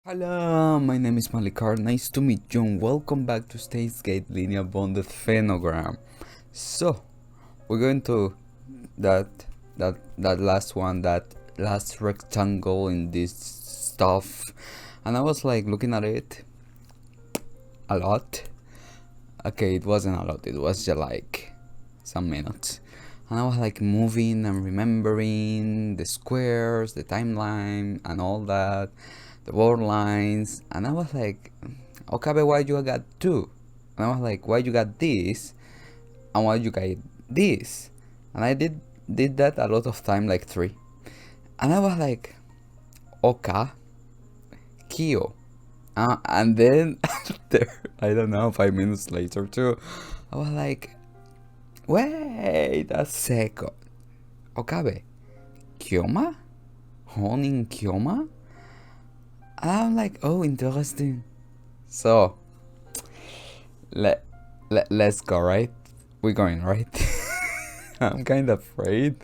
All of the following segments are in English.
Hello, my name is Malikar. Nice to meet you and welcome back to steinsgate Linear Bounded Phenogram. So, we're going to that last one, that last rectangle in this stuff, and I was like looking at it a lot. Okay, it wasn't a lot, it was just like some minutes. And I was like moving and remembering the squares, the timeline, and all that, the border lines. And I was like, Okabe, why you got two? And I was like, why you got this? And why you got this? And I did that a lot of time, like three. And I was like, Oka, Kyo. And then after, I don't know, 5 minutes later too, I was like, wait a second. Okabe, KYOMA? HOUOUIN KYOMA? And I'm like, oh, interesting. So, let's go, right? We're going, right? I'm kind of afraid.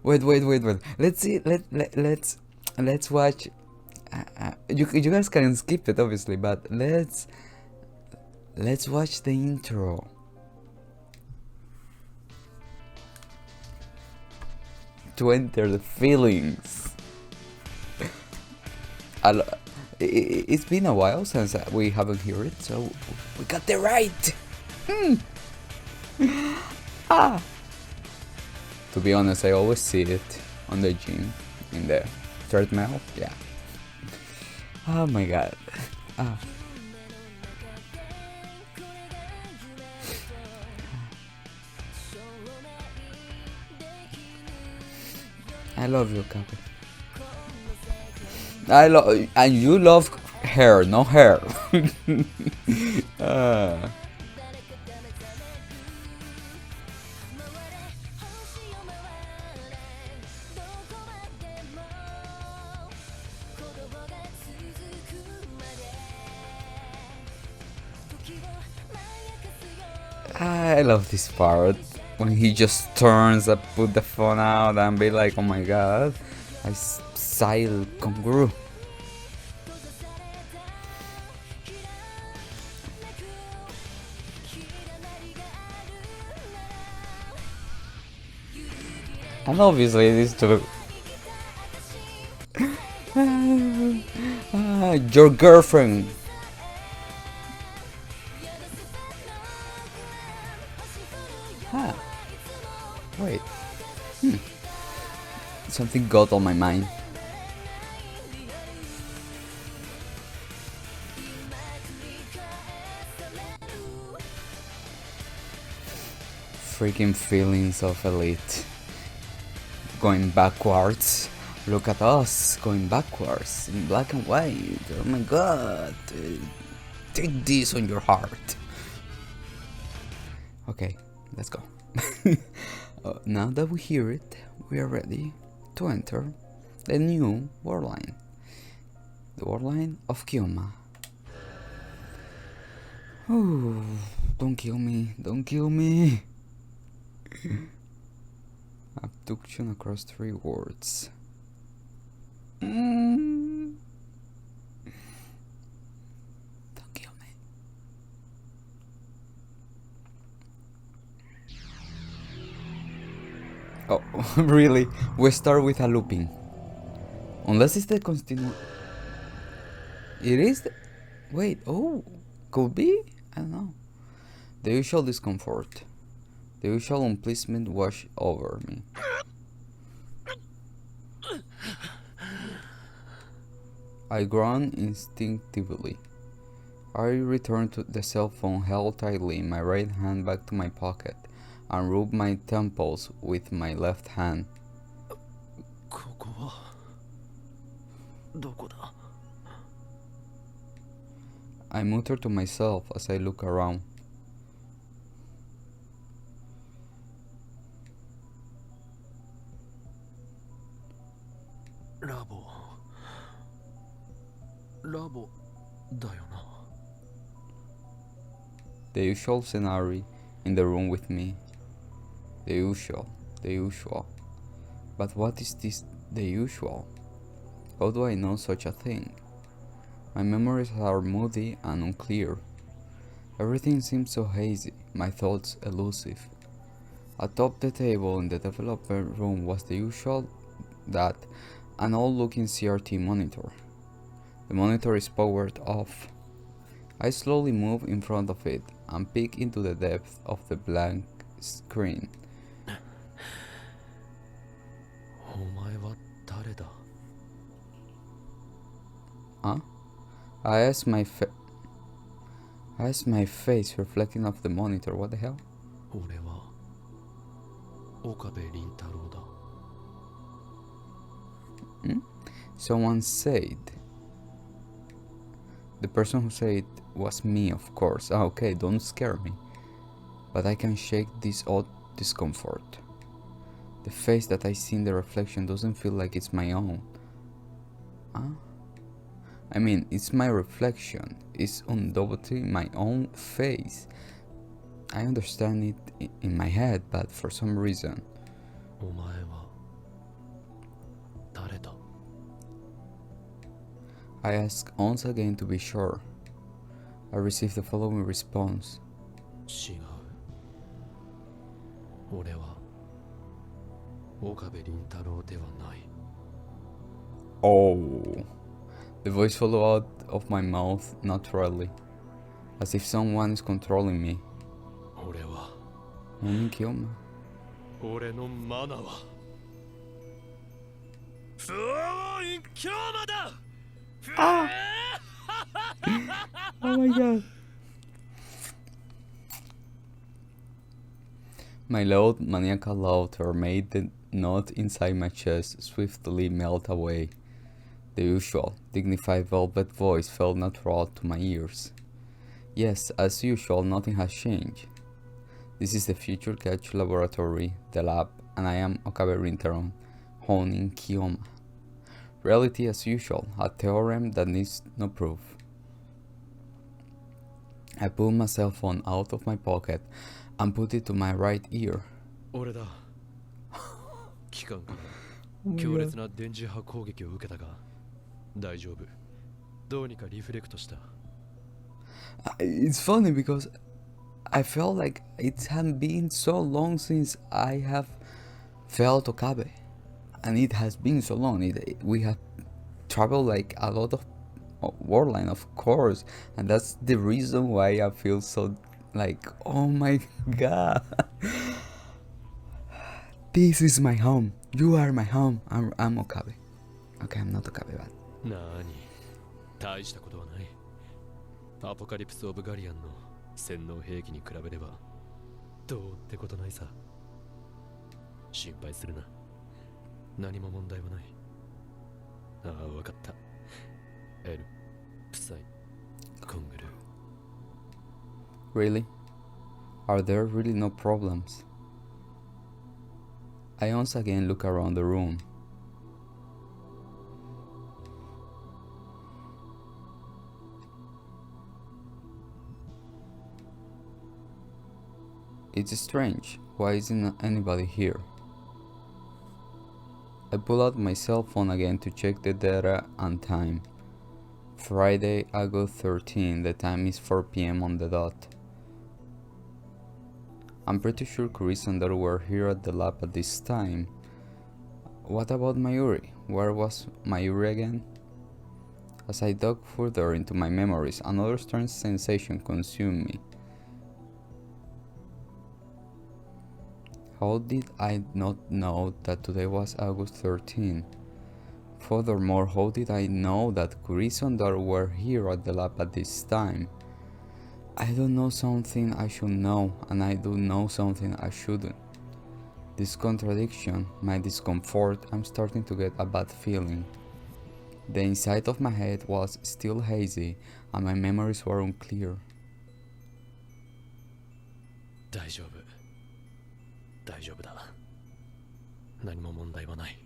Wait. Let's see. Let's watch. You guys can skip it, obviously, but let's watch the intro. To enter the feelings. It's been a while since we haven't heard it, so we got it right. To be honest, I always see it on the gym, in the treadmill. Yeah. Oh my god. I love you, Kabe. And you love hair, no hair. I love this part when he just turns and put the phone out and be like, oh my god, I style kangaroo. And obviously it is true. Your girlfriend. Huh. Wait. Something got on my mind. Freaking feelings of elite. Going backwards. Look at us going backwards in black and white. Oh my god. Take this on your heart. Okay, let's go. Now that we hear it, we are ready to enter the new world line. The world line of KYOMA. Oh, don't kill me, don't kill me. Abduction across three worlds. Don't kill me. Oh, really? We start with a looping. Unless it's the continue. It is the... Wait, oh, could be? I don't know. The usual discomfort. The usual unpleasant wash over me. I groan instinctively. I return to the cell phone held tightly in my right hand back to my pocket and rub my temples with my left hand. I mutter to myself as I look around. The usual scenario in the room with me. The usual. But what is this the usual? How do I know such a thing? My memories are moody and unclear. Everything seems so hazy, my thoughts elusive. Atop the table in the development room was the usual that an old-looking CRT monitor. The monitor is powered off. I slowly move in front of it and peek into the depth of the blank screen. Huh? I asked my face reflecting off the monitor. What the hell? Someone said. The person who said it was me, of course. Okay, don't scare me. But I can shake this odd discomfort. The face that I see in the reflection doesn't feel like it's my own. Huh? I mean, it's my reflection. It's undoubtedly my own face. I understand it in my head, but for some reason. I asked once again to be sure. I received the following response. Oh. The voice flew out of my mouth naturally, as if someone is controlling me. KYOMA. Ah! Oh my god. My loud, maniacal laughter made the knot inside my chest swiftly melt away. The usual, dignified velvet voice felt natural to my ears. Yes, as usual, nothing has changed. This is the Future Catch Laboratory, the lab, and I am Okabe Rintaron, honing KYOMA. Reality as usual, a theorem that needs no proof. I pulled my cell phone out of my pocket and put it to my right ear. Oh my God. It's funny because I felt like it had been so long since I have felt Okabe, and it has been so long. We have traveled like a lot of world line, of course, and that's the reason why I feel so like, oh my god. This is my home. You are my home. I'm Okabe. Okay, I'm not Okabe, but 大したことはない。アポカリプス・オブ・ガリアンの洗脳兵器に比べればどうってことないさ。心配するな。何も問題はない。ああ、わかった。L、プサイ、コングル。Really? Are there really no problems? I once again look around the room. It's strange. Why isn't anybody here? I pull out my cell phone again to check the data and time. Friday, August 13, the time is 4 p.m. on the dot. I'm pretty sure Chris and Daru were here at the lab at this time. What about Mayuri? Where was Mayuri again? As I dug further into my memories, another strange sensation consumed me. How did I not know that today was August 13? Furthermore, how did I know that Chris and Daru were here at the lab at this time? I don't know something I should know, and I do know something I shouldn't. This contradiction, my discomfort, I'm starting to get a bad feeling. The inside of my head was still hazy, and my memories were unclear. 大丈夫。大丈夫だ。何も問題はない。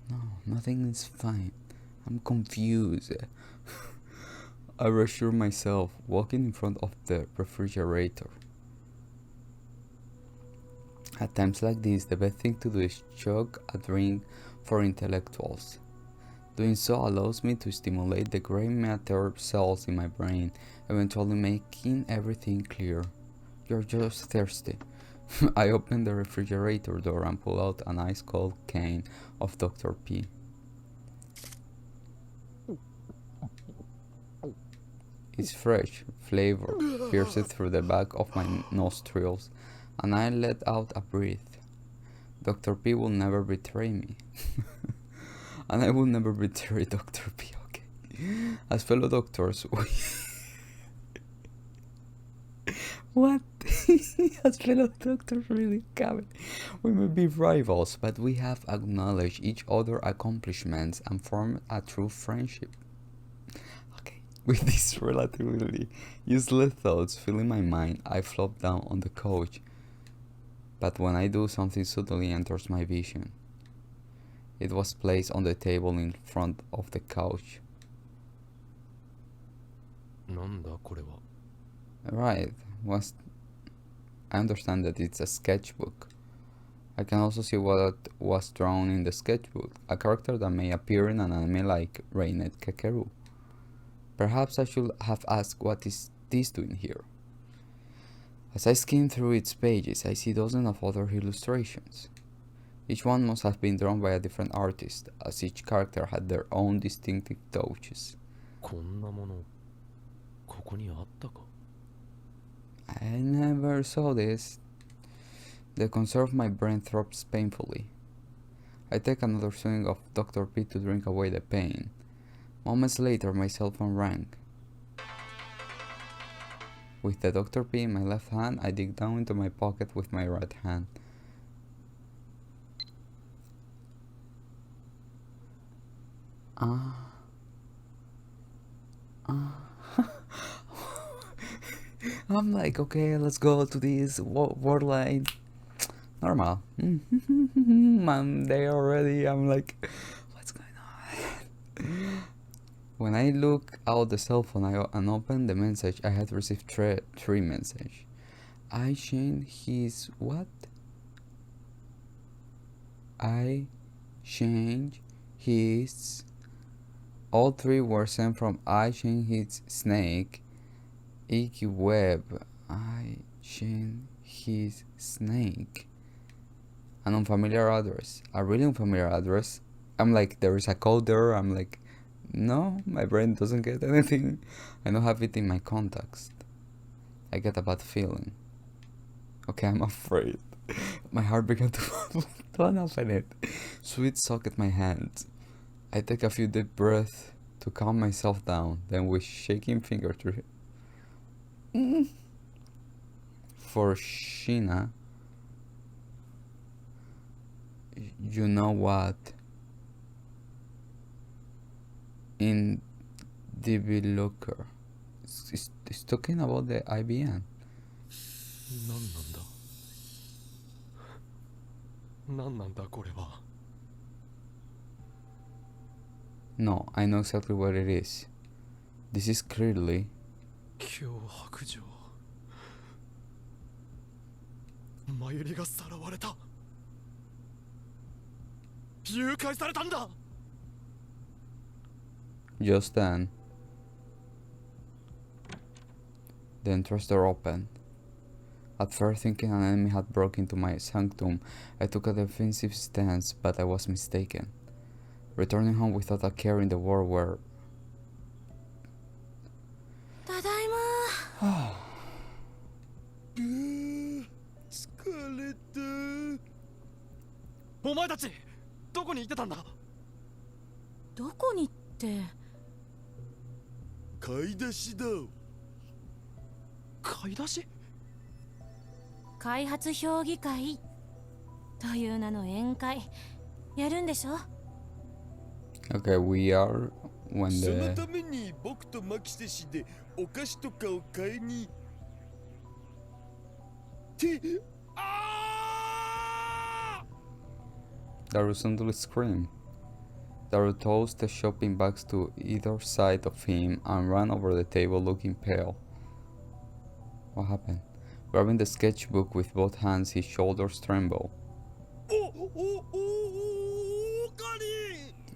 No, nothing is fine. I'm confused. I reassure myself, walking in front of the refrigerator. At times like this, the best thing to do is chug a drink for intellectuals. Doing so allows me to stimulate the gray matter cells in my brain, eventually making everything clear. You're just thirsty. I open the refrigerator door and pull out an ice cold can of Dr. P. It's fresh, flavor pierces through the back of my nostrils, and I let out a breath. Dr. P will never betray me. And I will never betray Dr. P, okay? As fellow doctors, What? As fellow doctors, really, Kevin? We may be rivals, but we have acknowledged each other's accomplishments and formed a true friendship. Okay. With these relatively useless thoughts filling my mind, I flop down on the couch. But when I do, something suddenly enters my vision. It was placed on the table in front of the couch. Right, I understand that it's a sketchbook. I can also see what was drawn in the sketchbook, a character that may appear in an anime like Reinet Kakeru. Perhaps I should have asked what is this doing here. As I skim through its pages, I see dozens of other illustrations. Each one must have been drawn by a different artist, as each character had their own distinctive touches. I never saw this. The concern of my brain throbs painfully. I take another swing of Dr. P to drink away the pain. Moments later, my cell phone rang. With the Dr. P in my left hand, I dig down into my pocket with my right hand. I'm like, okay, let's go to this word line. Normal. I'm there already. I'm like, what's going on? When I look out the cell phone and open the message, I had received three messages. I changed his what? I changed his. All three were sent from I changed his snake. Icky web. I changed his snake. An unfamiliar address. A really unfamiliar address. I'm like, there is a code there. I'm like, no, my brain doesn't get anything. I don't have it in my contacts. I get a bad feeling. Okay, I'm afraid. My heart began to unhappen it. Sweat soaked my hands. I take a few deep breaths to calm myself down, then with shaking fingers for Sheena, you know what? In developer, it's talking about the IBM. No, I know exactly what it is. This is clearly just then. The entrance door opened. At first, thinking an enemy had broken into my sanctum, I took a defensive stance, but I was mistaken. Returning home without a care in the world where... Tadaima! 疲れた。お前たち、どこに行ってたんだ？どこにって。買い出しだ。買い出し？開発評議会という名の宴会やるんでしょ？ Okay, we are when その the ために僕とマキセ氏でお菓子とかを買いに。Daru suddenly screamed. Daru tossed the shopping bags to either side of him and ran over the table looking pale. What happened? Grabbing the sketchbook with both hands, his shoulders trembled.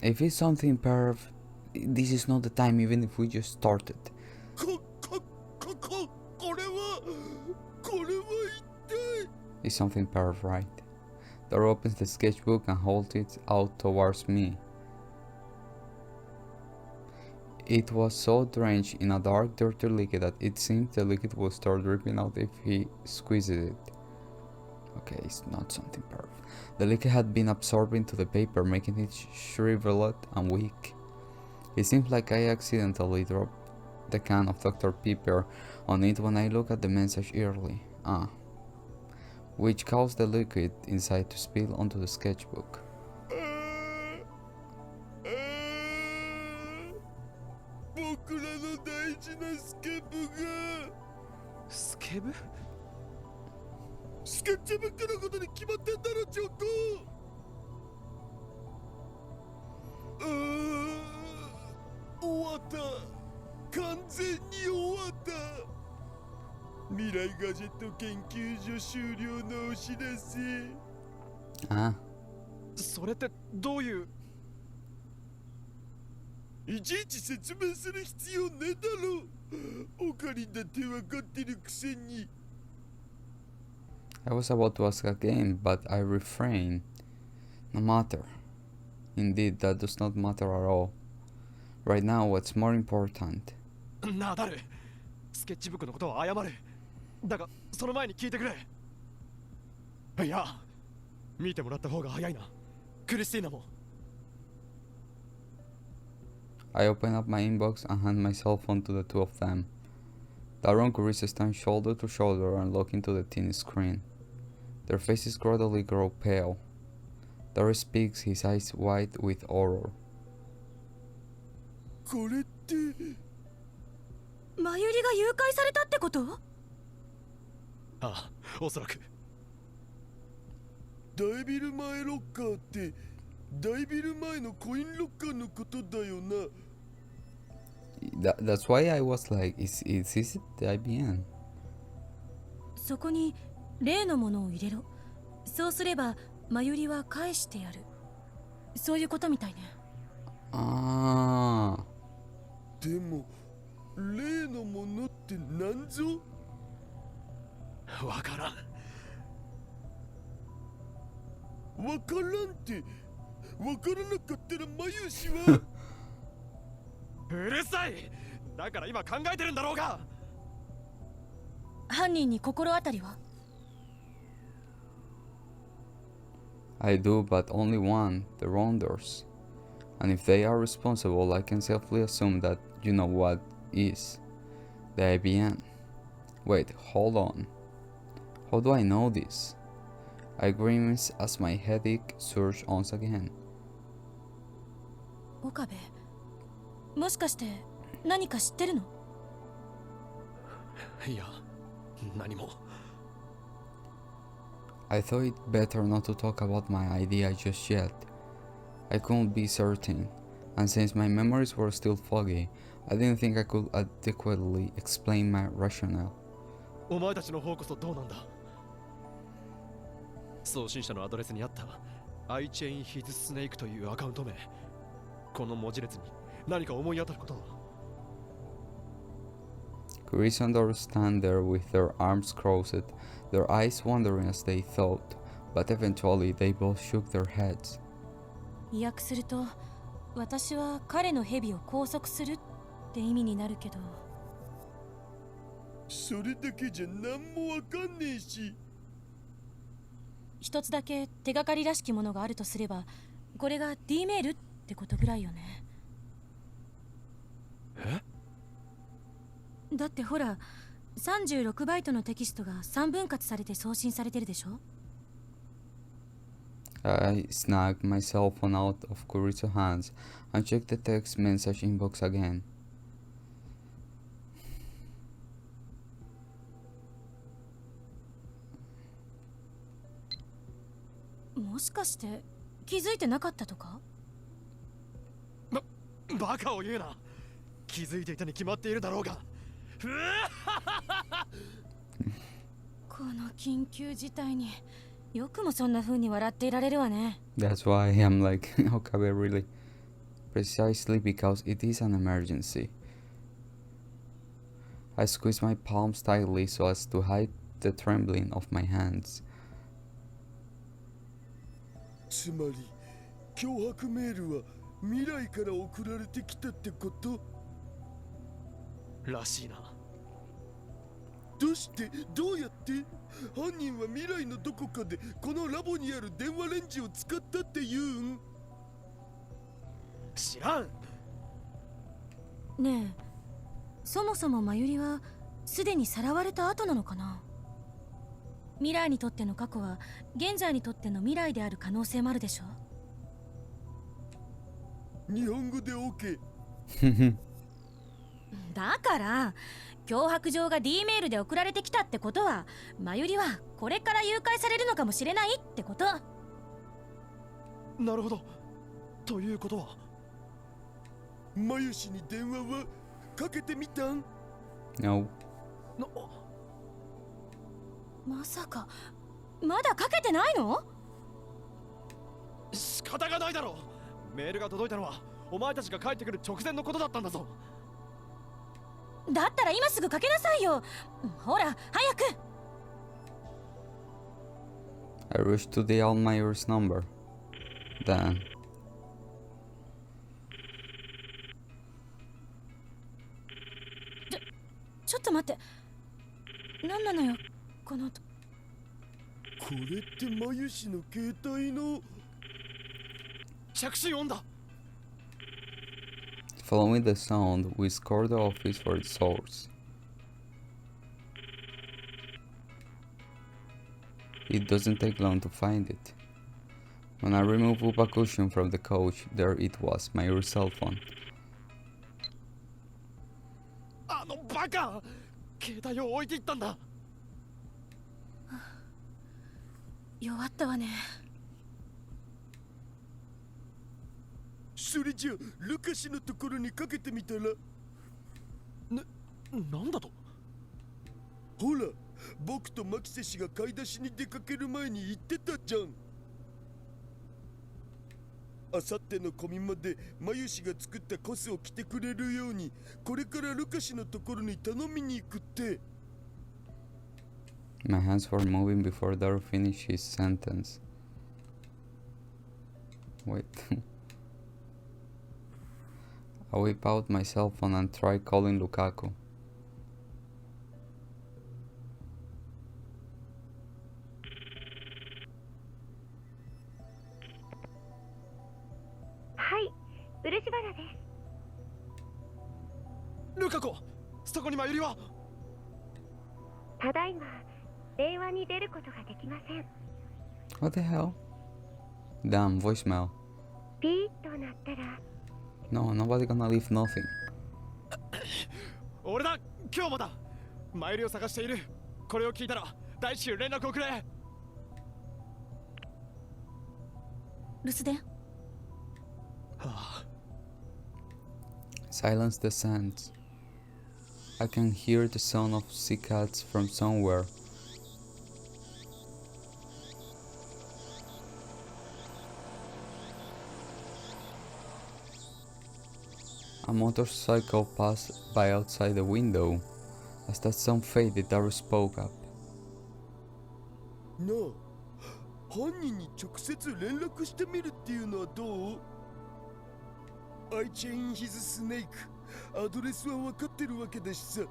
If it's something perv, this is not the time, even if we just started. これは一体 It's something perv, right? Dora opens the sketchbook and holds it out towards me. It was so drenched in a dark, dirty liquid that it seemed the liquid would start dripping out if he squeezed it. Okay, it's not something perv. The liquid had been absorbed into the paper, making it shriveled and weak. It seems like I accidentally dropped the can of Dr. Pepper on it when I look at the message early. Which caused the liquid inside to spill onto the sketchbook. 僕らの大事なスケブがスケブ？スケッチブックのことに決まってんだろ、ちょっと。終わった。完全に終わった。未来ガジェット研究所終了のお知らせ。それってどういう？いちいち説明する必要ねえだろ。オカリンだって分かってるくせに。I was about to ask again, but I refrained. No matter. Indeed, that does not matter at all. Right now, what's more important? ナダル、スケッチブックのことは謝る。だが、その前に聞いてくれ。いや、見てもらった方が早いな。クリスティーナも。I open up my inbox and hand my cell phone to the two of them. Daron and Carissa stand shoulder to shoulder and look into the tiny screen. Their faces gradually grow pale. Daron speaks, his eyes wide with horror. これって。マユリが誘拐されたってこと？ああ、おそらく。大ビル前ロッカーって大ビル前のコインロッカーのことだよな。That's why I was like, is it the IBM? そこに例のものを入れろ。そうすればマユリは返してやる。そういうことみたいね。でも例のものって何ぞ？わからん。わからんって。わからなかったらマユシは。うるさい。だから今考えてるんだろうが。犯人に心当たりは？ I do, but only one, the Rondors. And if they are responsible, I can safely assume that you know what is. The IBM. Wait, hold on. How do I know this? I grimace as my headache surges once again. 岡部、もしかして何か知ってるの？いや、何も。I thought it better not to talk about my idea just yet. I couldn't be certain, and since my memories were still foggy, I didn't think I could adequately explain my rationale. お前たちの方こそどうなんだ？送信者のアドレスにあった iChain His Snake というアカウント名。この文字列に何か思い当たることは？ Chris and Dora stand there with their arms crossed, their eyes wandering as they thought, but eventually they both shook their heads. 意訳すると、私は彼の蛇を拘束するって意味になるけど。それだけじゃ何もわかんねえし。一つだけ手がかりらしきものがあるとすれば、これが D メールってことぐらいよね。え？だってほら、36バイトのテキストが3分割されて送信されてるでしょ？ I snagged my cell phone out of Carissa's hands and checked the text message inbox again. もしかして気づいてなかったとか？バカを言うな。気づいていたに決まっているだろうが。この緊急事態によくもそんな風に笑っていられるわね。 That's why I'm like, okay, really? precisely because it is an emergency. I squeeze my palms tightly so as to hide the trembling of my hands. つまり脅迫メールは未来から送られてきたってこと？らしいな。どうしてどうやって犯人は未来のどこかでこのラボにある電話レンジを使ったって言うん？知らん。ねえ、そもそもマユリはすでにさらわれた後なのかな。未来にとっての過去は現在にとっての未来である可能性もあるでしょ。日本語で OK。 だから脅迫状が D メールで送られてきたってことは、マユリはこれから誘拐されるのかもしれないってこと。なるほど。ということはマユシに電話はかけてみたん？ No. まさかまだかけてないの？仕方がないだろう。メールが届いたのはお前たちが帰ってくる直前のことだったんだぞ。だったら今すぐかけなさいよ。ほら早く。 I rush to the Almayer's number. Thenちょっと待って、何なのよこの音。これってマユシの携帯の着信音だ。following the sound, we scour the office for its source. It doesn't take long to find it. When I removed UNKNOW from the couch, there it was, my old cell phone. あのバカ、携帯を置いていったんだ。弱ったわね。それじゃあルカシのところにかけてみたら？なんだと？ほら、僕とマキセ氏が買い出しに出かける前に言ってたじゃん。あさってのコミまでマユシが作ったコスを着てくれるように、これからルカシのところに頼みに行くって。My hands were moving before Daru finished his sentence. Wait. I whip out my cell phone and try calling Lukaku. Hi, 漆原です。ルカ子、そこにマユリは？ただいま電話に出ることができません。 What the hell? Damn, voicemail. ピーッとなったら No, nobody gonna leave nothing. 俺だ、今日もだ。マユリを探している。これを聞いたら大至急連絡をくれ。留守電。Silence descends. I can hear the sound of sea cats from somewhere. A motorcycle passed by outside the window. As that sound faded, Daru spoke up. なあ、犯人に直接連絡してみるっていうのはどう？ I chain his snake。 アドレスは分かってるわけだしさ。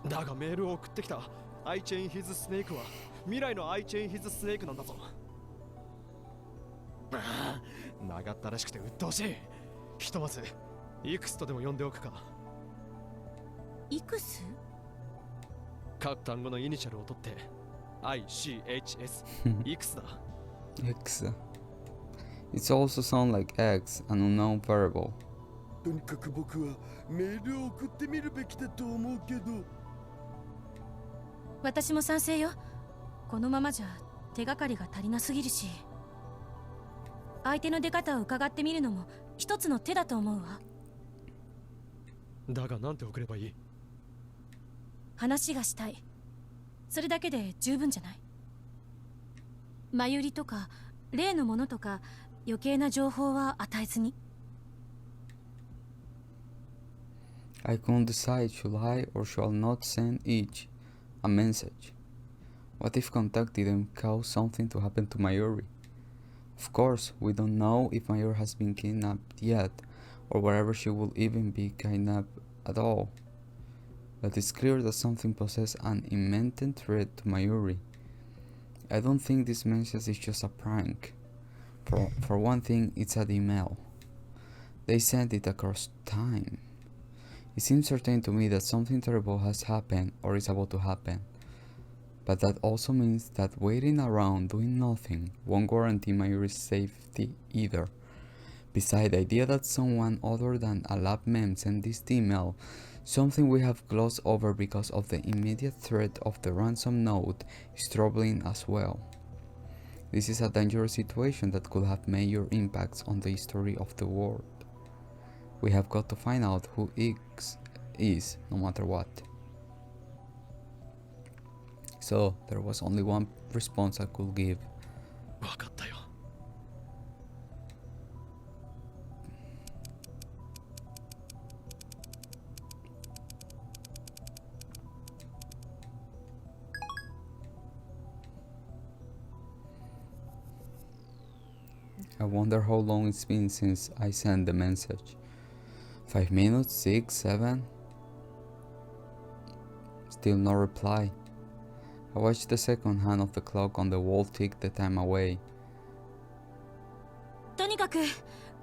だがメールを送ってきた I chain his snake は未来の I chain his snake なんだぞ。ああ、長ったらしくて鬱陶しい。ひとまずイクスとでも呼んでおくか。イクス？各単語のイニシャルを取って ICHS イクスだ。X. It also sounds like X, an unknown variable. とにかく僕はメールを送ってみるべきだと思うけど。私も賛成よ。このままじゃ手がかりが足りなすぎるし、相手の出方を伺ってみるのも一つの手だと思うわ。だがなんて送ればいい？話がしたい、それだけで十分じゃない？マユリとか例のものとか余計な情報は与えずに。I couldn't decide should I or should I not send each a message. What if contact didn't cause something to happen to Mayuri? Of course, we don't know if Mayuri has been kidnapped yet, or wherever she will even be kidnapped at all. But it's clear that something poses an immense threat to Mayuri. I don't think this message is just a prank. For one thing, it's an email. They sent it across time. It seems certain to me that something terrible has happened or is about to happen. But that also means that waiting around doing nothing won't guarantee Mayuri's safety either. Besides, the idea that someone other than a lab mem sent this email, something we have glossed over because of the immediate threat of the ransom note, is troubling as well. This is a dangerous situation that could have major impacts on the history of the world. We have got to find out who X is, no matter what. So, there was only one response I could give. わかったよ。I wonder how long it's been since I sent the message. 5 minutes? 6? 7? Still no reply. I watched the second hand of the clock on the wall tick the time away. とにかく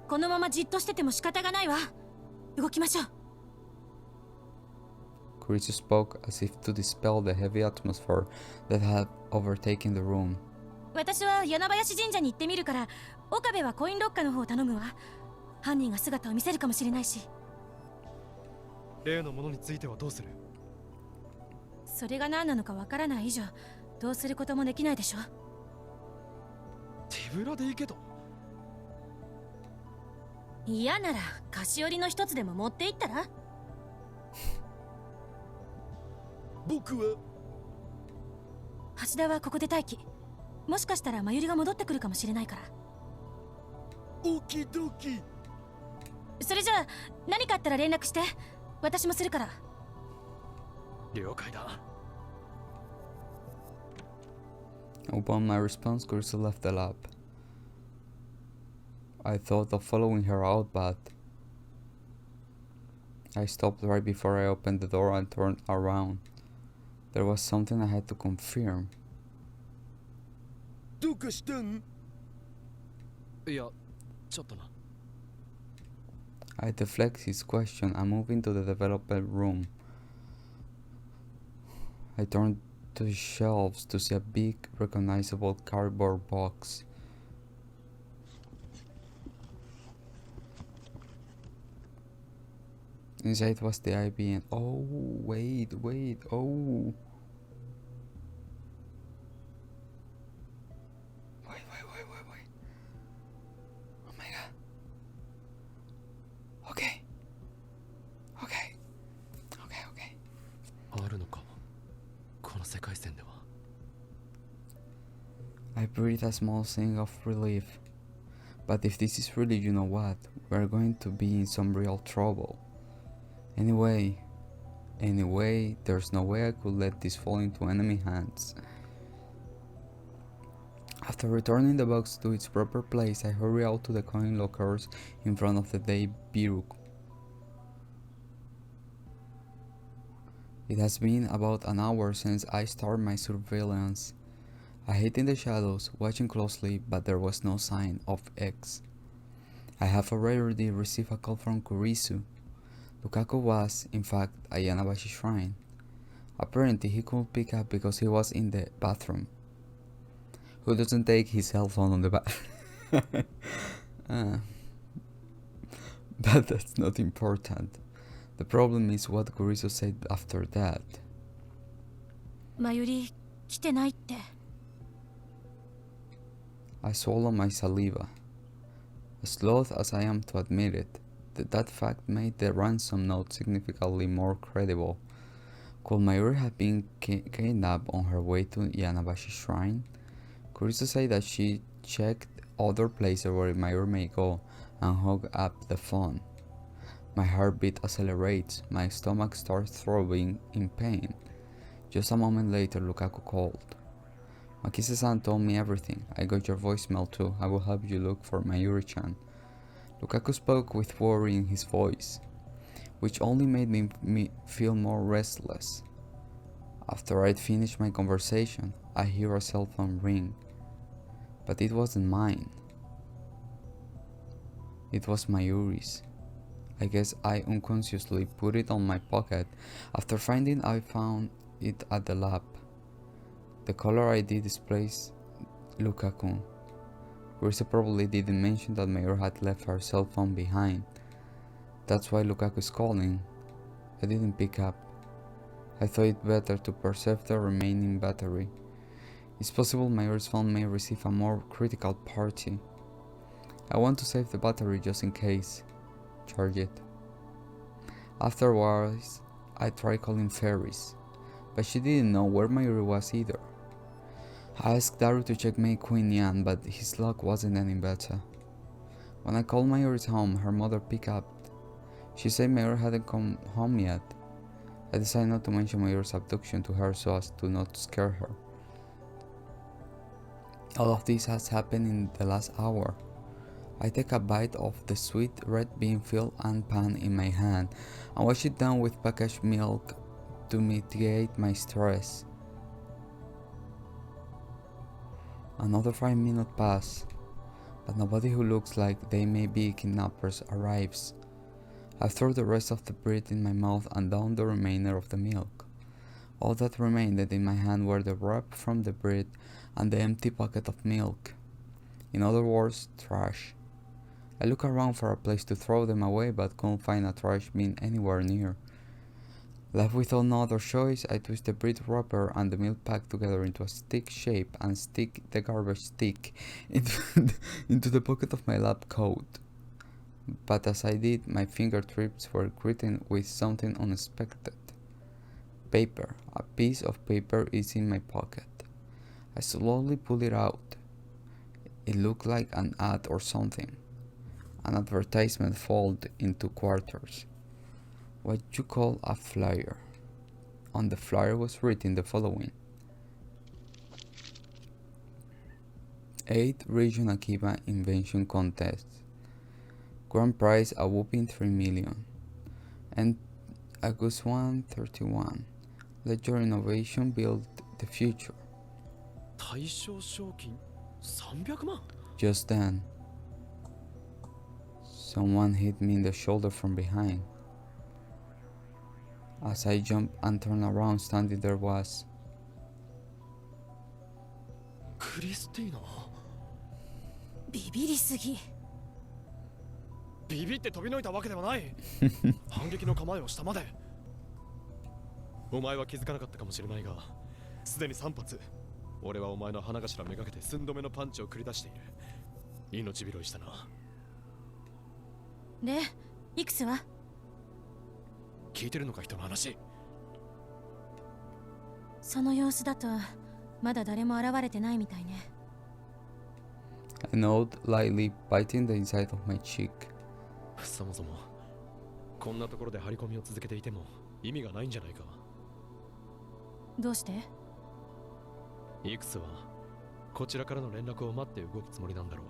このままじっとしてても仕方がないわ。動きましょう。Kurisu spoke as if to dispel the heavy atmosphere that had overtaken the room. 私は柳林神社に行ってみるから、岡部はコインロッカーの方を頼むわ。犯人が姿を見せるかもしれないし。例のものについてはどうする？それが何なのかわからない以上、どうすることもできないでしょ。手ぶらで行けと。嫌なら菓子折りの一つでも持って行ったら？僕は橋田はここで待機。もしかしたら真由が戻ってくるかもしれないから。オキドキ。それじゃあ何かあったら連絡して。私もするから。了解だ。Upon my response, Kurisu left the lab. I thought of following her out, but I stopped right before I opened the door and turned around. There was something I had to confirm. どうかしたん？いや、ちょっとな。I deflect his question and moved into the development room. I turned to the shelves to see a big, recognizable cardboard box. Inside was the IBN. Oh, wait, oh. Wait. Oh my god. Okay. あるのか、この世界線では。I breathed a small sigh of relief. But if this is really, you know what, we're going to be in some real trouble. Anyway, there's no way I could let this fall into enemy hands. After returning the box to its proper place, I hurried out to the coin lockers in front of the ABDUCTION. It has been about an hour since I started my surveillance. I hid in the shadows, watching closely, but there was no sign of X. I have already received a call from Kurisu. Lukaku was, in fact, at Yanabashi Shrine. Apparently he couldn't pick up because he was in the bathroom. Who doesn't take his cell phone on the bath? But that's not important. The problem is what Kurisu said after that. 真由来来てないって。I swallowed my saliva. As loath as I am to admit it, that fact made the ransom note significantly more credible. Could Mayuri have been kidnapped on her way to Yanabashi Shrine? Kurisu said that she checked other places where Mayuri may go and hung up the phone. My heartbeat accelerates, my stomach starts throbbing in pain. Just a moment later, Lukaku called. Makise-san told me everything. I got your voicemail too. I will help you look for Mayuri-chan. Lukaku spoke with worry in his voice, which only made me feel more restless. After I'd finished my conversation, I hear a cell phone ring. But it wasn't mine. It was Mayuri's. I guess I unconsciously put it on my pocket after finding I found it at the lab. The caller ID displays Lukaku. Chris probably didn't mention that Mayuri had left her cell phone behind. That's why Lukaku is calling. I didn't pick up. I thought it better to preserve the remaining battery. It's possible Mayuri's phone may receive a more critical party. I want to save the battery just in case. Charge it. Afterwards, I tried calling Ferris, but she didn't know where Mayuri was either. I asked Daru to check May Queen Yan, but his luck wasn't any better. When I called Mayuri's home, her mother picked up. She said Mayuri hadn't come home yet. I decided not to mention Mayuri's abduction to her so as to not scare her. All of this has happened in the last hour. I take a bite of the sweet red bean filled and pan in my hand and wash it down with packaged milk to mitigate my stress. Another 5 minutes pass, but nobody who looks like they may be kidnappers arrives. I throw the rest of the bread in my mouth and down the remainder of the milk. All that remained in my hand were the wrap from the bread and the empty bucket of milk. In other words, trash. I look around for a place to throw them away but couldn't find a trash bin anywhere near. Left without no other choice, I twist the bread wrapper and the milk pack together into a stick shape and stick the garbage stick into the pocket of my lab coat. But as I did, my fingertips were greeted with something unexpected. Paper. A piece of paper is in my pocket. I slowly pull it out. It looked like an ad or something. An advertisement folded into quarters. What you call a flyer. On the flyer was written the following: 8th Region Akiba Invention Contest. Grand prize a whopping 3 million. And August 131. Let your innovation build the future. 対象賞金300万 Just then, someone hit me in the shoulder from behind. As I jumped and turned around, standing there was クリスティーナビビりすぎ。ビビって飛び抜いたわけではない反撃の構えをしたまでお前は気づかなかったかもしれないがすでに3発俺はお前の鼻頭めがけて寸止めのパンチを繰り出している命拾いしたなで、いくつは？聞いてるのか人の話その様子だとまだ誰も現れてないみたいね。I nodded lightly, biting the inside of my cheek. そもそもこんなところで張り込みを続けていても意味がないんじゃないかどうして？いくつはこちらからの連絡を待って動くつもりなんだろ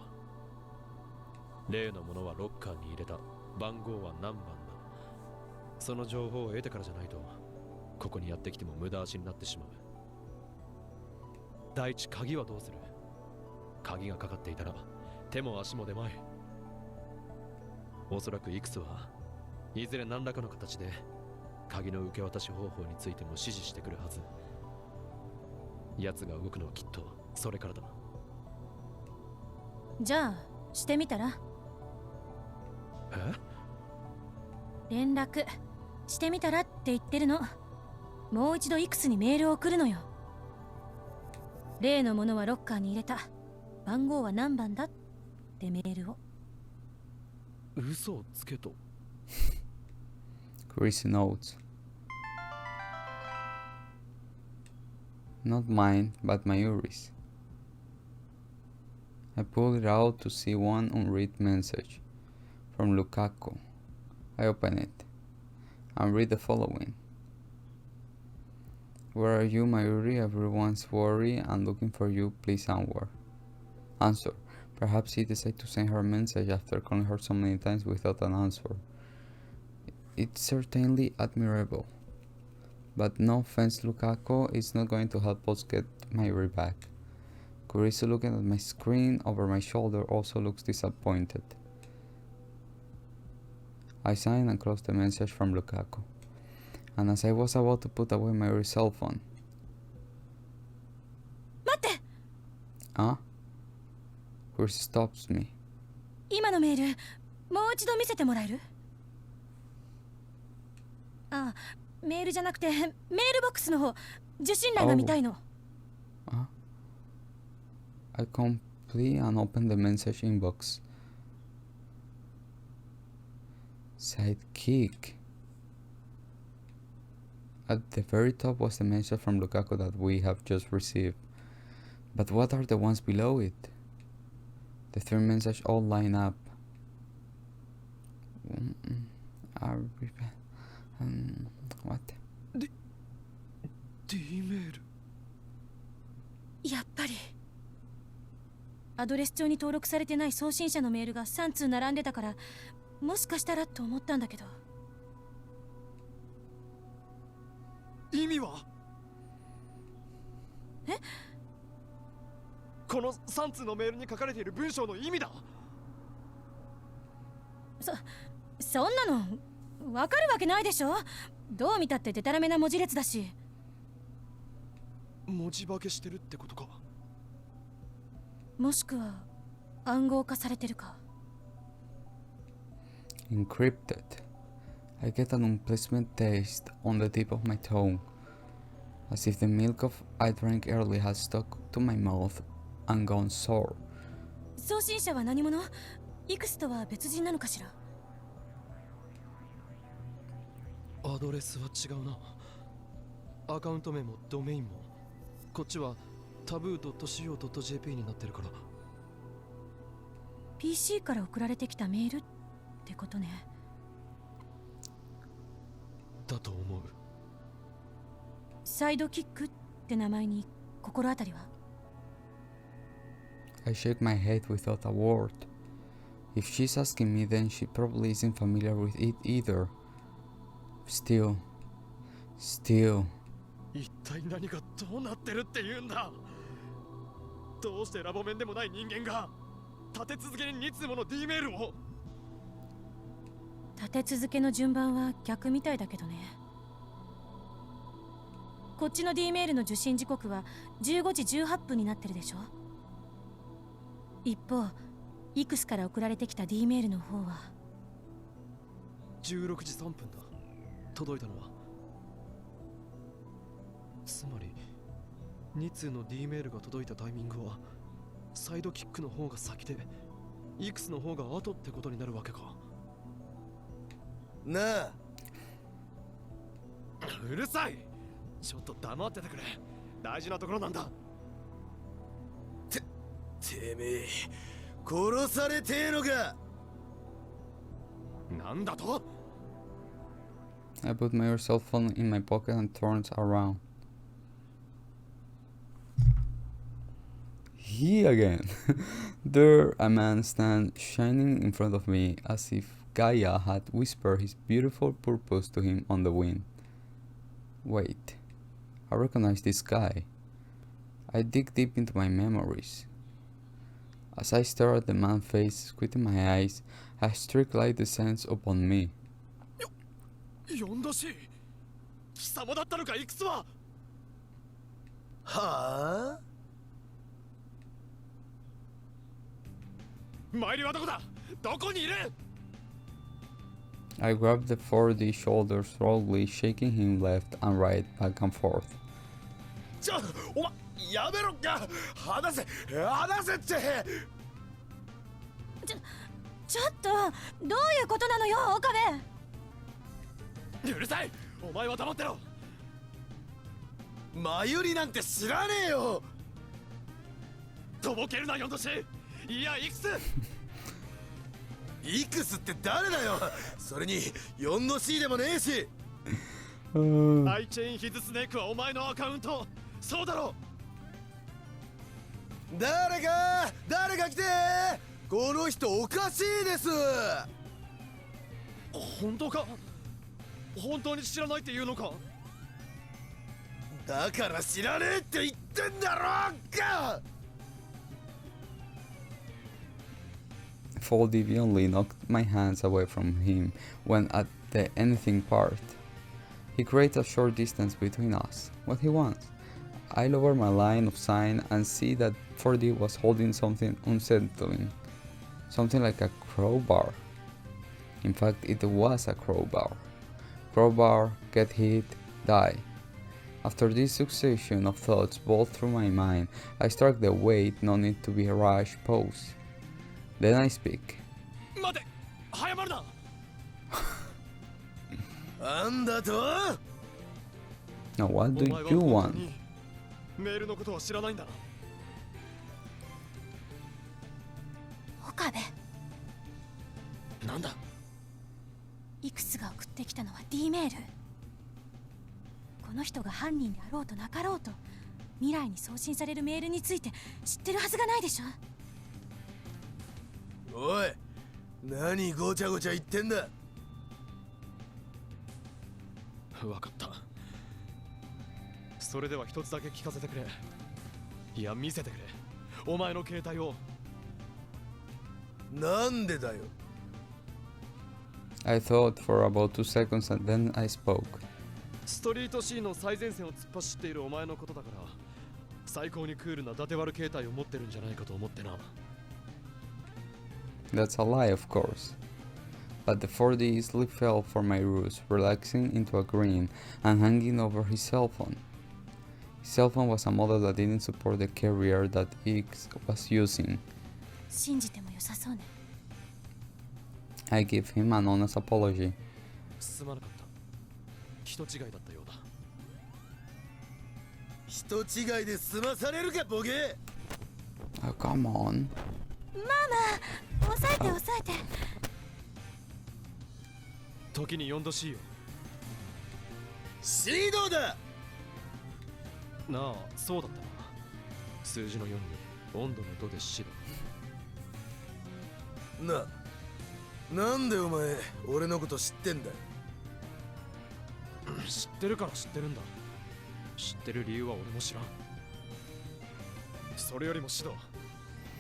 う例のものはロッカーに入れた番号は何番だその情報を得てからじゃないとここにやってきても無駄足になってしまう第一鍵はどうする鍵がかかっていたら手も足も出まいおそらくいくつはいずれ何らかの形で鍵の受け渡し方法についても指示してくるはず奴が動くのはきっとそれからだじゃあしてみたら？え連絡してみたらって言ってるの。もう一度いくつにメールを送るのよ。例のものはロッカーに入れた番号は何番だってメールを。嘘をつけと Chris notes. Not mine, but Mayuri's. I pulled it out to see one unread message from Lukaku. I open it and read the following. Where are you, Mayuri? Everyone's worried and looking for you. Please answer. Perhaps he decided to send her a message after calling her so many times without an answer. It's certainly admirable. But no offense, Lukaku, it's not going to help us get Mayuri back. Kurisu, looking at my screen over my shoulder, also looks disappointed. I sign and close the message from Lukaku. And as I was about to put away my cell phone. 待って。 Huh? Kurisu stops me. 今のメールもう一度見せてもらえる？あ、メールじゃなくてメールボックスの方、受信欄が見たいの。I complete and open the message inbox. Sidekick. At the very top was the message from Lukaku that we have just received. But what are the ones below it? The three messages all line up. What? D メール。やっぱりアドレス帳に登録されてない送信者のメールが3通並んでたから、もしかしたらと思ったんだけど。意味は？え？この3通のメールに書かれている文章の意味だ。そんなのわかるわけないでしょ。どう見たってデタラメな文字列だし。文字化けしてるってことか。もしくは暗号化されてるか。Encrypted. I get an unpleasant taste on the tip of my tongue, as if the milk I drank early had stuck to my mouth and gone sour. 送信者は何者？イクスとは別人なのかしら。アドレスは違うな。アカウント名もドメインもこっちはタブー .co.jp になってるから。 PC から送られてきたメールってことね。だと思う。サイドキックって名前に心当たりは？ I shake my head without a word. If she's asking me, then she probably isn't familiar with it either. Still. 一体何がどうなってるって言うんだ。どうしてラボ面でもない人間が立て続けに2通もの D メールを。立て続けの順番は逆みたいだけどね。こっちの D メールの受信時刻は15時18分になってるでしょ。一方イクスから送られてきた D メールの方は16時3分だ。届いたのは。つまり2通の D メールが届いたタイミングはサイドキックの方が先でイクスの方が後ってことになるわけか。なあ、うるさい。ちょっと黙っててくれ。大事なところなんだ。てめえ殺されてえのか。なんだと。 I put my cell phone in my pocket and turns around. He again. There a man stands shining in front of me as if Gaia had whispered his beautiful purpose to him on the wind. Wait, I recognize this guy. I dig deep into my memories. As I stare at the man's face, squinting my eyes, a streak light descends upon me. 呼んだし、貴様だったのか、いくつは。はあ。参りはどこだ。どこにいる。 I grabbed the 4D shoulders slowly, shaking him left and right, back and forth. お前やめろか。離せって。ちょっとどういうことなのよ、岡部。うるさい。お前は黙ってろ。マユリなんて知らねえよ。とぼけるな、ヨンドシ。いや、いくつ。イクスって誰だよ。それに 4-C でもねえし。アイチェインヒズスネークはお前のアカウント。そうだろ。誰か来て。この人おかしいです。本当か？本当に知らないって言うのか？だから知らねえって言ってんだろうが。Foldy only knocked my hands away from him when at the anything part. He creates a short distance between us. What he wants? I lower my line of sight and see that Foldy was holding something unsettling. Something like a crowbar. In fact, it was a crowbar. Crowbar, get hit, die. After this succession of thoughts bolt through my mind, I strike the wait, no need to be a rash pose. Then I speak. 待て、早まるな。なんだと？ Now what do you want? メールのことは知らないんだな。岡部、なんだ？イクスが送ってきたのは D メール。この人が犯人であろうとなかろうと、未来に送信されるメールについて知ってるはずがないでしょ。おい、何ごちゃごちゃ言ってんだ。わかった。それでは一つだけ聞かせてくれ。いや、見せてくれ。お前の携帯を。なんでだよ。I thought for about 2 seconds and then I spoke. ストリート C の最前線を突っ走っているお前のことだから、最高にクールな伊達割る携帯を持ってるんじゃないかと思ってな。That's a lie, of course. But the 4D easily fell for my ruse, relaxing into a grin and hanging over his cell phone. His cell phone was a model that didn't support the carrier that X was using. 信じても良さそうね。I give him an honest apology. すまなかった。人違いだったようだ。人違いで済まされるかボケ。 Oh, come on. ママ、抑えて抑えて。時に 4°C よ。シードだ。なあ、そうだったな。数字の4に温度の度でシド。なんでお前俺のこと知ってんだ。知ってるから知ってるんだ。知ってる理由は俺も知らん。それよりもシド、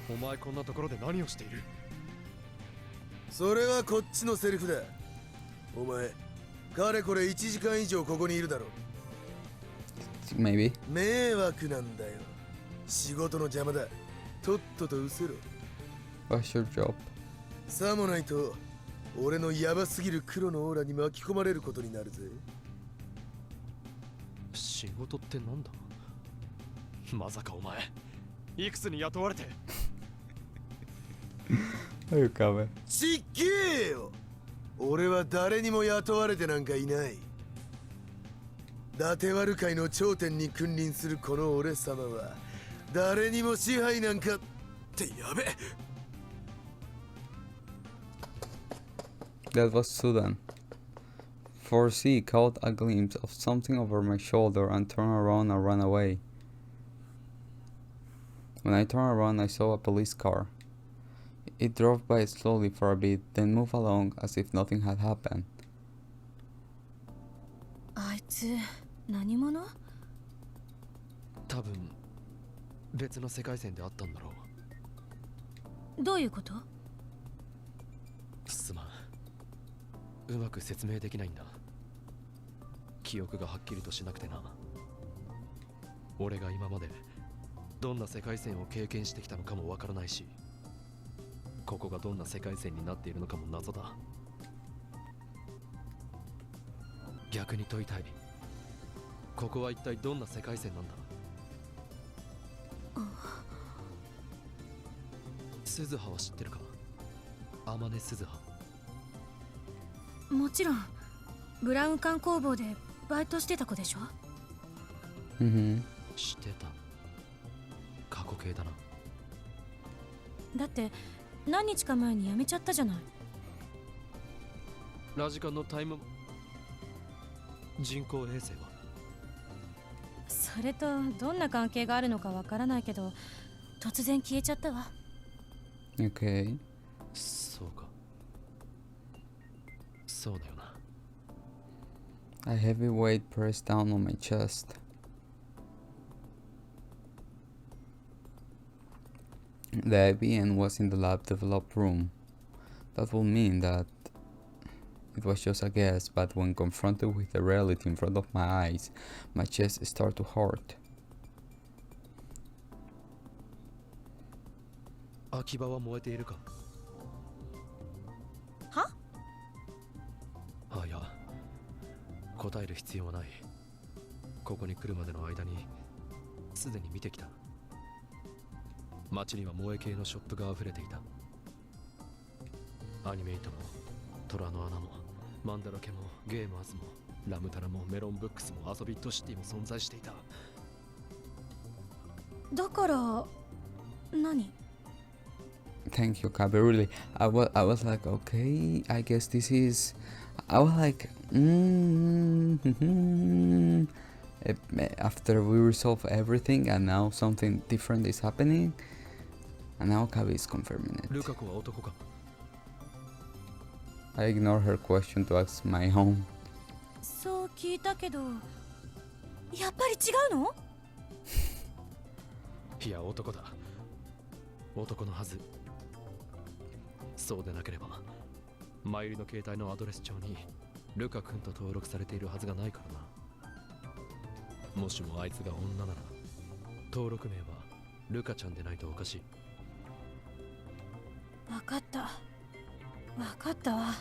お前こんなところで何をしている？それはこっちのセリフだ。お前かれこれ1時間以上ここにいるだろ。 Maybe. 迷惑なんだよ。仕事の邪魔だ。とっとと失せろ。 What's your job? さもないと俺のヤバすぎる黒のオーラに巻き込まれることになるぜ。仕事ってなんだ？まさかお前いくつに雇われて。Are you coming? ちっけえよ。俺は誰にも雇われてなんかいない。伊達割界の頂点に君臨するこの俺様は誰にも支配なんかってやべ。 That was sudden. 4C caught a glimpse of something over my shoulder and turned around and ran away. When I turned around, I saw a police car. It drove by slowly for a bit, then moved along as if nothing had happened. あいつ何者？多分別の世界線であったんだろう。どういうこと？すまん。うまく説明できないんだ。記憶がはっきりとしなくてな。俺が今までどんな世界線を経験してきたのかもわからないし、ここがどんな世界線になっているのかも謎だ。逆に問いたい。ここは一体どんな世界線なんだ？鈴葉は知ってるか？天音鈴葉。もちろんブラウン管工房でバイトしてた子でしょ。してた。過去形だな。だって何日か前に辞めちゃったじゃない。ラジカンのタイム人工衛星はそれとどんな関係があるのかわからないけど、突然消えちゃったわ。 Okay. そうか。そうだよな。A heavy weight pressed down on my chest. The ABN was in the lab develop room. That would mean that it was just a guess, but when confronted with the reality in front of my eyes, my chest started to hurt. 秋葉は燃えているか？は？あ、いや、答える必要はない。ここに来るまでの間にすでに見てきた。街には萌え系のショップが溢れていた。アニメイトも虎の穴もマンダラケもゲーマーズもラムタラもメロンブックスも遊びットシティも存在していた。だから何？ Thank you, Kabe. Really, I was like, okay, I guess this is. I was like, after we resolve everything, and now something different is happening, and now Kabe is confirming it. ルカ子は男か？ I ignore her question to ask my own. そう聞いたけど、やっぱり違うの？いや、男だ。男のはず。そうでなければ前売りの携帯のアドレス帳にルカ君と登録されているはずがないからな。もしもあいつが女なら登録名はルカちゃんでないとおかしい。わかったわわ。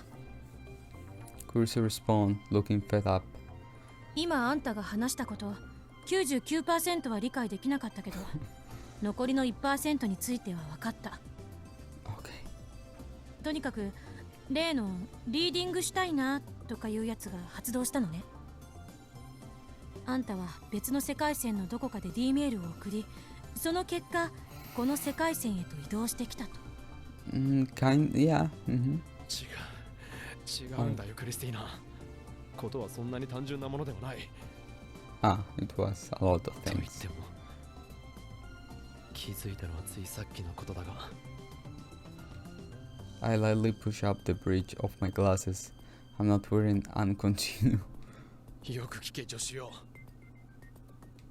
Curiously respond, looking fed up. 今あんたが話したこと 99% は理解できなかったけど残りの 1% については分かった。 Okay. とにかく例のリーディングしたいなとかいうやつが発動したのね。あんたは別の世界線のどこかで D メールを送り、その結果この世界線へと移動してきたと。Yeah. 違うんだよ、クリスティーナ。ことはそんなに単純なものではない。It was a lot of と言っ things. ても気づいたのはついさっきのことだが。I lightly push up the bridge of my glasses. I'm not wearing and continue. よく聞け、女子よ。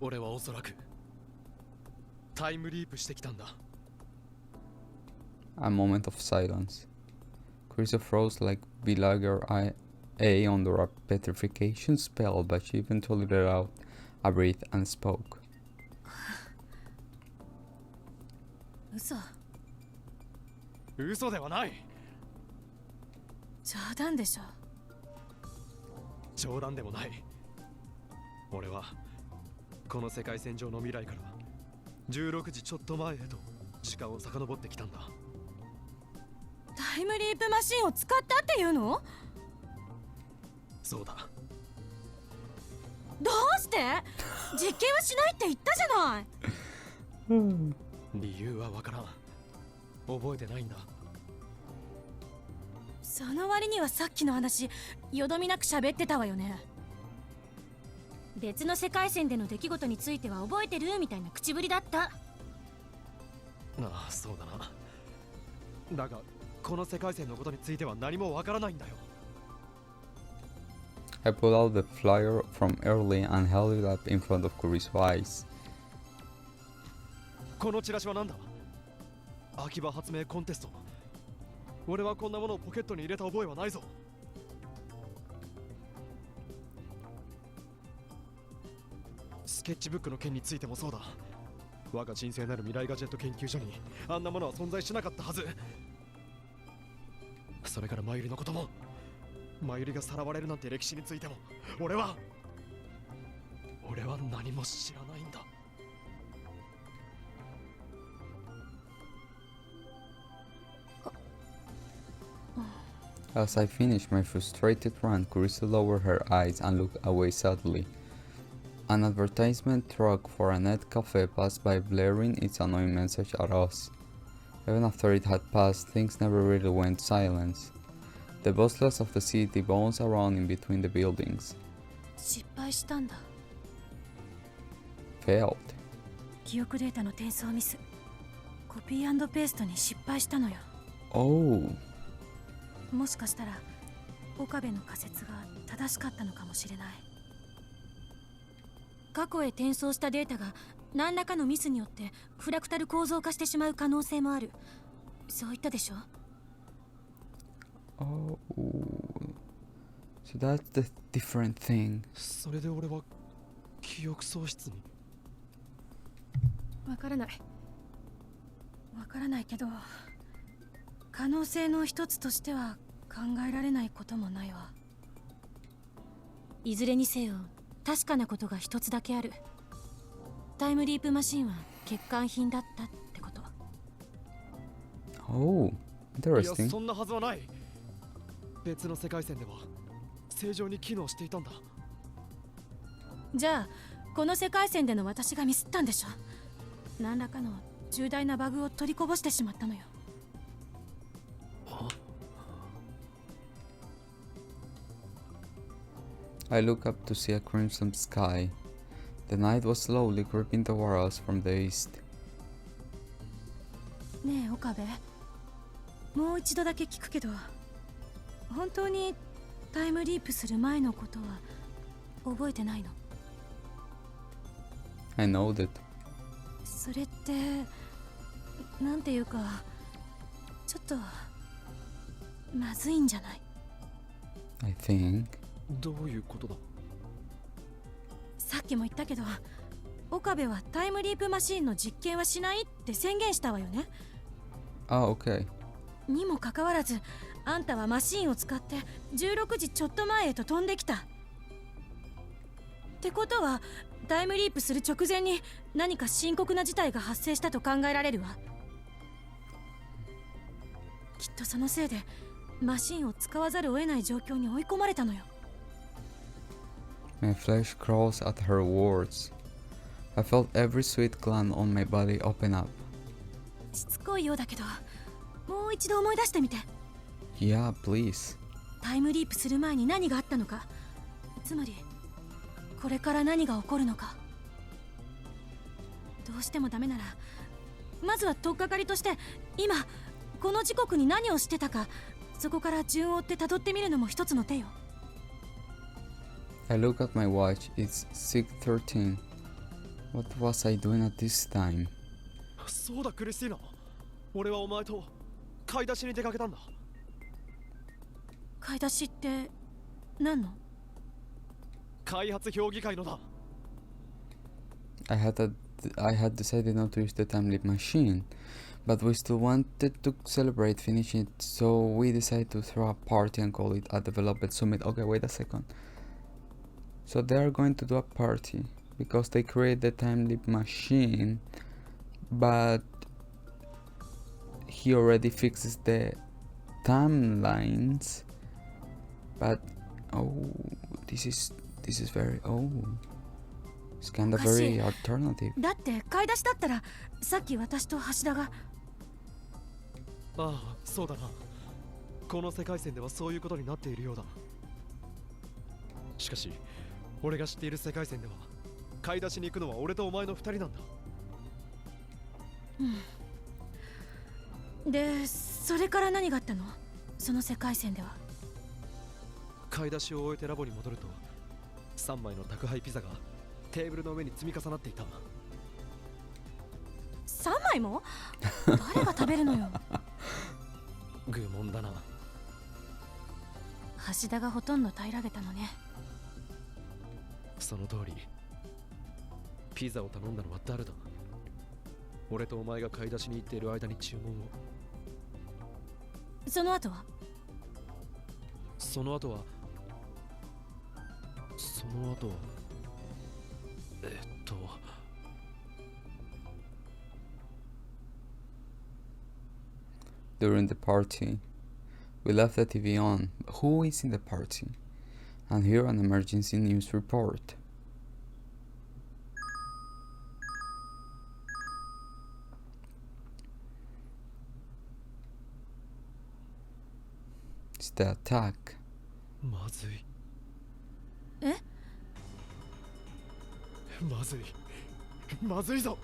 俺はおそらくタイムリープしてきたんだ。A moment of silence. Carissa froze like Villager A under a petrification spell, but she eventually let out a breath and spoke. 嘘ではない。冗談でしょ。冗談でもない。俺はこの世界線上の未来から16時ちょっと前へと時間を遡ってきたんだ。タイムリープマシンを使ったっていうの？そうだ。どうして？実験はしないって言ったじゃない。理由はわからん。覚えてないんだ。その割にはさっきの話よどみなく喋ってたわよね。別の世界線での出来事については覚えてるみたいな口ぶりだった。ああ、そうだな。だがこの世界線のことについては何もわからないんだよ。I pulled out the flyer from early and held it up in front of Carissa's eyes. このチラシは何だ？秋葉発明コンテスト。俺はこんなものをポケットに入れた覚えはないぞ。スケッチブックの件についてもそうだ。我が神聖なる未来ガジェット研究所にあんなものは存在しなかったはず。それからマユリのことも、マユリがさらわれるなんて歴史についても俺は何も知らないんだ。As I finished my frustrated rant, Carissa lowered her eyes and looked away sadly. An advertisement truck for a net cafe passed by, blaring its annoying message at us. Even after it had passed, things never really went silent. The bustles of the city bounce around in between the buildings. 失敗したんだ。 Failed. 記憶データの転送ミス。コピー&ペーストに失敗したのよ。 Oh. もしかしたら岡部の仮説が正しかったのかもしれない。過去へ転送したデータが何らかのミスによってフラクタル構造化してしまう可能性もある。そう言ったでしょ。 Oh. So that's the different thing. それで俺は記憶喪失に。わからない。わからないけど、可能性の一つとしては考えられないこともないわ。いずれにせよ確かなことが一つだけある。タイムリープマシンは欠陥品だったってこと。 Oh, いや interesting. そんなはずはない。別の世界線では正常に機能していたんだ。じゃあこの世界線での私がミスったんでしょ。何らかの重大なバグを取りこぼしてしまったのよ。 I look up to see a crimson sky. The night was slowly creeping toward us from the east. ねえ岡部、もう一度だけ聞くけど、本当にタイムリープする前のことは覚えてないの？ I know that. それってなんていうかちょっとまずいんじゃない？ I think. どういうことだ。さっきも言ったけど、岡部はタイムリープマシーンの実験はしないって宣言したわよね。 Ah, okay. にもかかわらずあんたはマシーンを使って16時ちょっと前へと飛んできた。ってことはタイムリープする直前に何か深刻な事態が発生したと考えられるわ。きっとそのせいでマシンを使わざるを得ない状況に追い込まれたのよ。 My flesh crawls at her words. I felt every sweet gland on my body open up. しつこいようだけどもう一度思い出してみて。 Yeah, please. タイムリープする前に何があったのか、つまりこれから何が起こるのか。どうしてもダメならまずは取っかかりとして今この時刻に何をしてたか、そこから順を追って辿ってみるのも一つの手よ。 I look at my watch. It's 6:13. What was I doing at this time? そうだクリスティーナ、俺はお前と買い出しに出かけたんだ。買い出しって何の？開発評議会のだ。I had decided not to use the time leap machine, but we still wanted to celebrate finishing it, so we decided to throw a party and call it a development summit. Okay, wait a second. So they are going to do a party because they create the time leap machine, but he already fixes the timelines. But oh, this is very it's kind of very alternative. だって買い出しだったらさっき私と橋田が。ああ、そうだな。この世界線ではそういうことになっているようだ。しかし俺が知っている世界線では買い出しに行くのは俺とお前の2人なんだ。でそれから何があったの？その世界線では。買い出しを終えてラボに戻ると3枚の宅配ピザがテーブルの上に積み重なっていた。3枚も？誰が食べるのよ。愚問だな。橋田がほとんど平らげたのね。その通り。ピザを頼んだのは誰だ？俺とお前が買い出しに行っている間に注文を。その後はDuring the party, we left the TV on. Who is in the party? And hear an emergency news report. It's the attack. まずい。え？まずい。まずいぞ。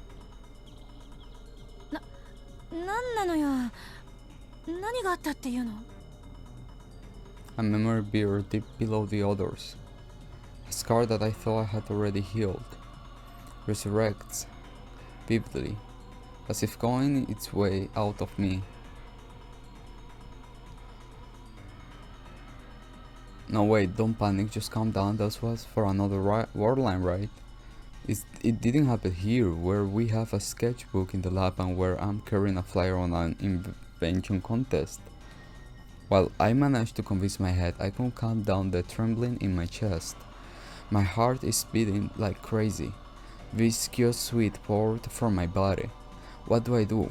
なんなのよ。何があったっていうの？ A memory buried deep below the others. A scar that I thought I had already healed. Resurrects, vividly, as if going its way out of me. No wait, don't panic, just calm down, that was for another word line, right? It didn't happen here, where we have a sketchbook in the lab and where I'm carrying a flyer on an invention contest. While I managed to convince my head, I couldn't calm down the trembling in my chest. My heart is beating like crazy. Viscous sweat poured from my body. What do I do?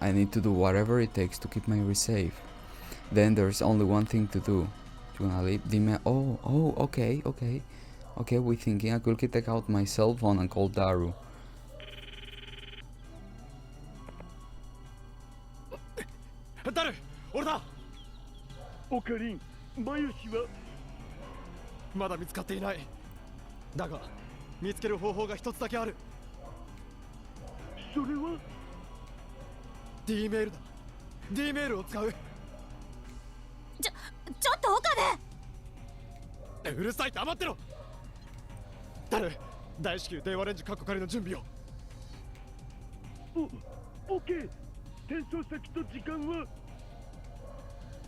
I need to do whatever it takes to keep Mary safe. Then there's only one thing to do. You wanna leave? Dime, okay. Okay, we thinking I could take out my cell phone and call Daru. 誰？俺だ。オカリン、マユシはまだ見つかっていない。だが見つける方法が一つだけある。それは D メールだ。D メールを使う。ちょっと岡部！うるさい、黙ってろ。誰？大至急電話レンジカッコ仮の準備を。オッケー。転送先と時間は？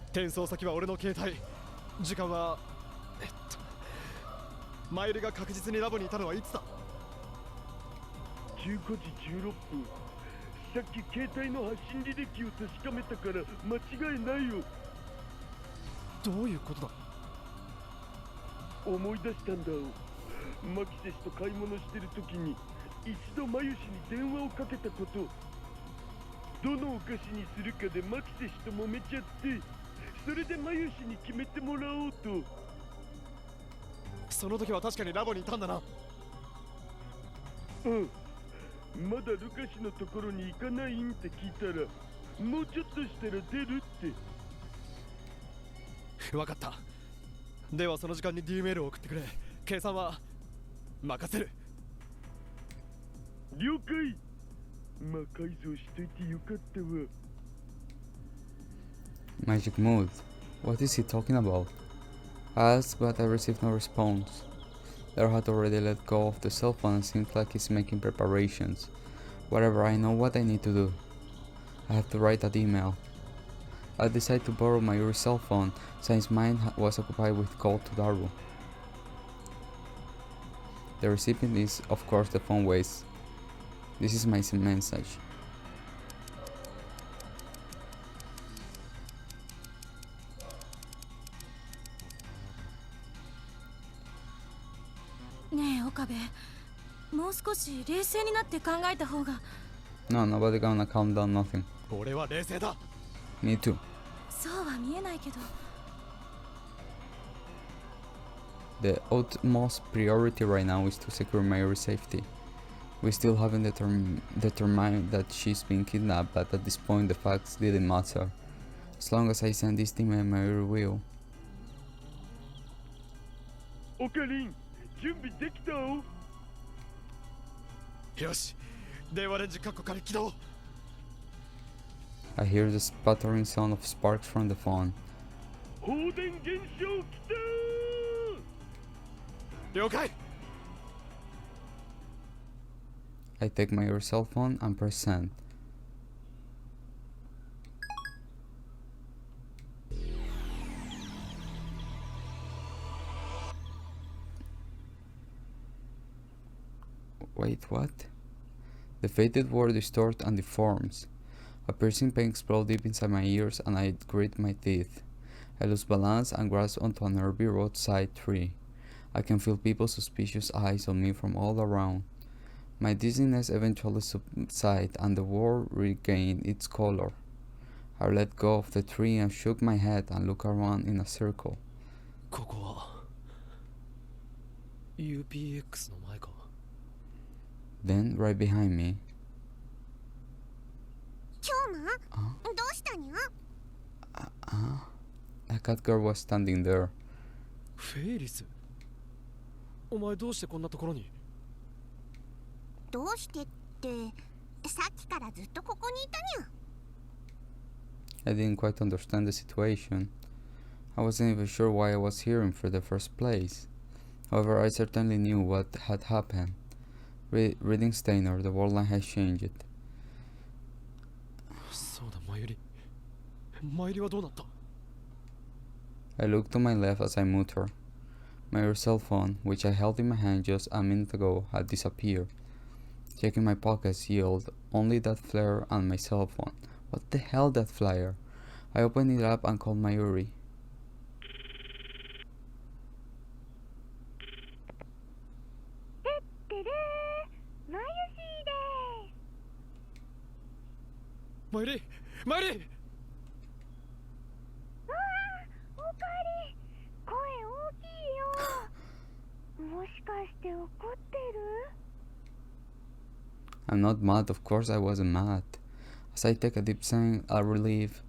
転送先は俺の携帯。時間はマイルが確実にラボにいたのはいつだ？15時16分。さっき携帯の発信履歴を確かめたから間違いないよ。どういうことだ？思い出したんだ。マキセ氏と買い物してる時に一度マユシに電話をかけたこと。どのお菓子にするかでマキセ氏と揉めちゃって、それでマユシに決めてもらおうと。その時は確かにラボにいたんだな。うん。まだルカ氏のところに行かないんって聞いたら、もうちょっとしたら出るって。分かった。ではその時間に D メールを送ってくれ。計算は任せる。了解。魔改造しといてよかったわ。 Magic mood. What is he talking about? I asked, but I received no response. Daru had already let go of the cell phone and seems like he's making preparations. Whatever, I know what I need to do. I have to write that email. I decided to borrow my cell phone since mine was occupied with call to Daru. The recipient is, of course, the phone waste. This is my message. Ne, Okabe. もう少し冷静になって考えた方が。 No, nobody gonna calm down nothing. 俺は冷静だ。Me too. そうは見えないけど。The utmost priority right now is to secure Mayuri's safety. We still haven't determined that she's been kidnapped, but at this point the facts didn't matter. As long as I send this team, Mayuri will. オカリン、準備できた？よし、電話レンジカッコ仮起動。I hear the sputtering sound of sparks from the phone. 放電現象来た！了解。I take my cell phone and press send. Wait, what? The faded word distorts and deforms. A piercing pain explodes deep inside my ears and I grit my teeth. I lose balance and grasp onto a nervy roadside tree. I can feel people's suspicious eyes on me from all around. My dizziness eventually subsided and the world regained its color. I let go of the tree and shook my head and looked around in a circle. ここは UPX の前か。Then, right behind me, KYOMA、どうしたにゃ？ a cat girl was standing there. フェイリス、お前どうしてこんなところに？どうしてってさっきからずっとここにいたにゃ。 I didn't quite understand the situation. I wasn't even sure why I was here in the first place. However, I certainly knew what had happened. Reading Steiner, the world line has changed. そうだ、マユリ。マユリはどうなった？ I looked to my left as I moved her. My cell phone, which I held in my hand just a minute ago, had disappeared. Checking my pockets yielded only that flyer and my cell phone. What the hell, that flyer? I opened it up and called Mayuri. てれー、マユシーです。マユリ、マユリ。わあ、おかえり。声大きいよ。もしかして怒ってる？ I'm not mad, of course I wasn't mad. As I take a deep sigh of relief,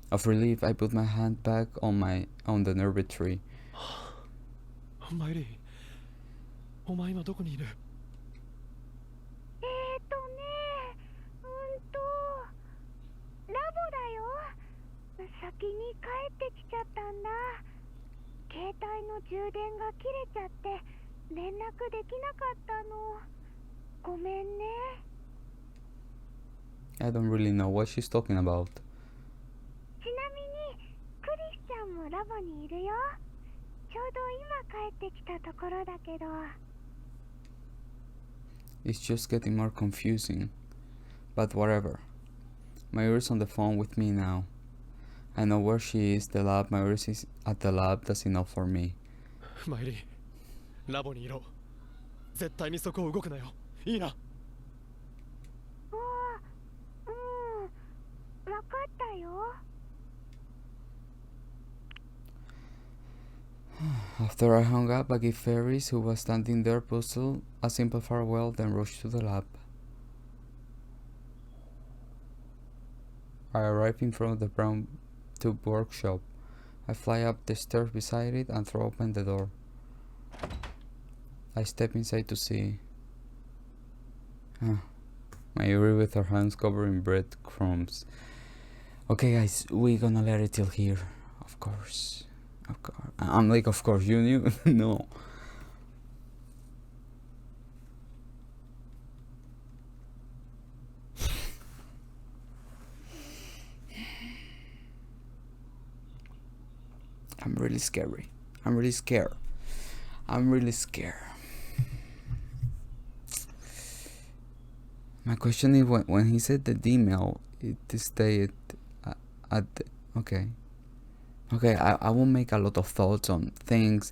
I put my hand back on the nervy tree. マユリ、お前今どこにいる？ラボだよ。先に帰ってきちゃったんだ。携帯の充電が切れちゃって連絡できなかったの。ごめんね。I don't really know what she's talking about. ちなみにクリスちゃんもラボにいるよ。ちょうど今帰ってきたところだけど。It's just getting more confusing. But whatever. Mayuri's on the phone with me now. I know where she is. Mayuri is at the lab. That's enough for me. マユリ、ラボにいろ。絶対にそこを動くなよ。いいな。わかったよ。After I hung up, I gave Ferris, who was standing there puzzled, a simple farewell, then rushed to the lab. I arrive in front of the brown tube workshop. I fly up the stairs beside it and throw open the door. I step inside to see Mayuri with her hands covered in breadcrumbs. Okay guys, we're gonna let it till here. Of course. I'm like, of course, you knew? No. I'm really scary. I'm really scared. My question is, when he said the email, it stayed at the, okay, I won't make a lot of thoughts on things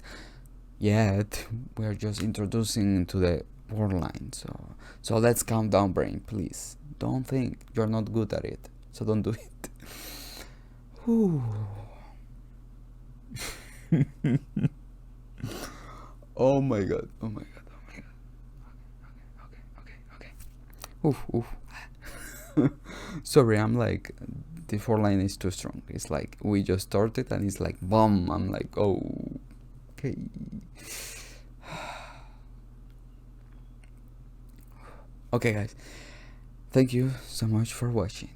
yet. We are just introducing into the word line, so let's calm down, brain, please. Don't think you're not good at it, so don't do it. Whew. Oh my god. Okay. Oof. Sorry, I'm like, the four line is too strong. It's like we just started and it's like boom. I'm like, oh, okay. Okay guys, thank you so much for watching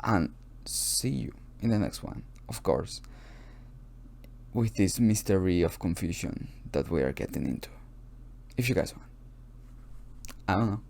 and see you in the next one, of course, with this mystery of confusion that we are getting into. If you guys want, I don't know.